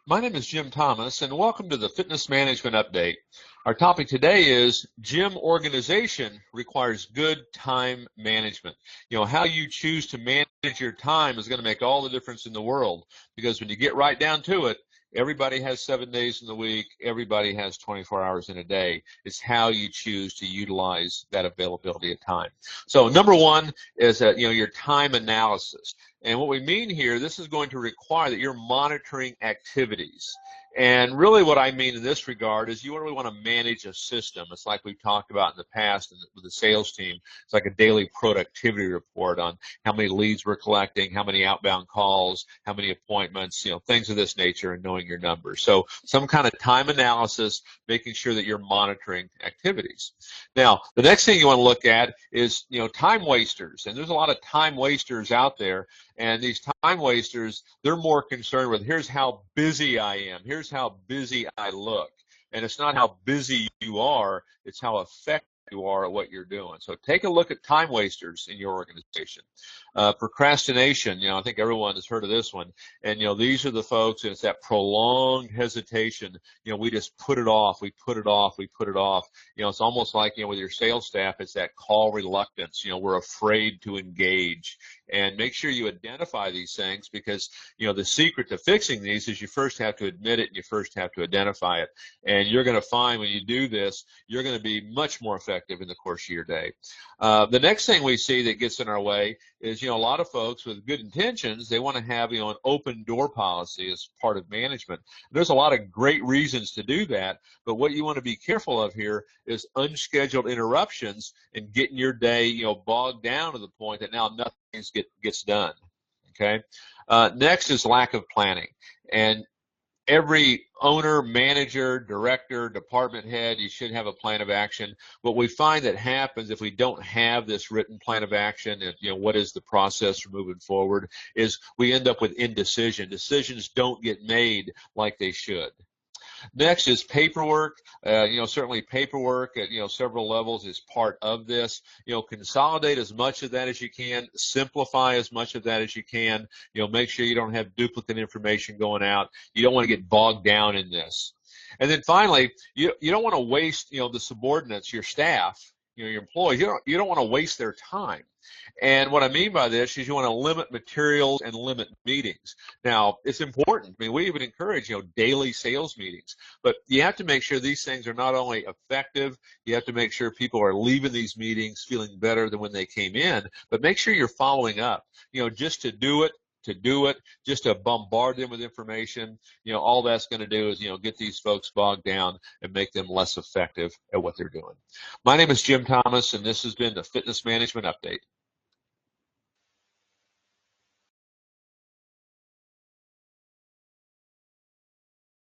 My name is Jim Thomas, and welcome to the Fitness Management Update. Our topic today is gym organization requires good time management. How you choose to manage your time is going to make all the difference in the world, because when you get right down to it, everybody has 7 days in the week. Everybody has 24 hours in a day. It's how you choose to utilize that availability of time. So number one is your time analysis. And what we mean here, this is going to require that you're monitoring activities. And really what I mean in this regard is you really want to manage a system. It's like we've talked about in the past with the sales team. It's like a daily productivity report on how many leads we're collecting, how many outbound calls, how many appointments, things of this nature, and knowing your numbers. So some kind of time analysis, making sure that you're monitoring activities. Now, the next thing you want to look at is, time wasters. And there's a lot of time wasters out there. And these time wasters, they're more concerned with, here's how busy I am. Here's how busy I look. And it's not how busy you are, it's how effective you are at what you're doing. So take a look at time wasters in your organization. Procrastination, I think everyone has heard of this one. And, these are the folks, and it's that prolonged hesitation. We just put it off, we put it off, we put it off. It's almost like, with your sales staff, it's that call reluctance. We're afraid to engage. And make sure you identify these things, because, the secret to fixing these is you first have to admit it and you first have to identify it. And you're going to find when you do this, you're going to be much more effective in the course of your day. The next thing we see that gets in our way is, a lot of folks with good intentions, they want to have, an open door policy as part of management. There's a lot of great reasons to do that, but what you want to be careful of here is unscheduled interruptions and getting your day, bogged down to the point that now nothing gets done. Okay. Next is lack of planning. And every owner, manager, director, department head, you should have a plan of action. What we find that happens if we don't have this written plan of action, and what is the process for moving forward, is we end up with indecision. Decisions don't get made like they should. Next is paperwork. Certainly paperwork at, several levels is part of this. Consolidate as much of that as you can. Simplify as much of that as you can. Make sure you don't have duplicate information going out. You don't want to get bogged down in this. And then finally, you don't want to waste, the subordinates, your staff, your employees. You don't want to waste their time. And what I mean by this is you want to limit materials and limit meetings. Now, it's important. I mean, we even encourage, daily sales meetings. But you have to make sure these things are not only effective, you have to make sure people are leaving these meetings feeling better than when they came in, but make sure you're following up. Just to do it, just to bombard them with information, all that's going to do is, get these folks bogged down and make them less effective at what they're doing. My name is Jim Thomas, and this has been the Fitness Management Update.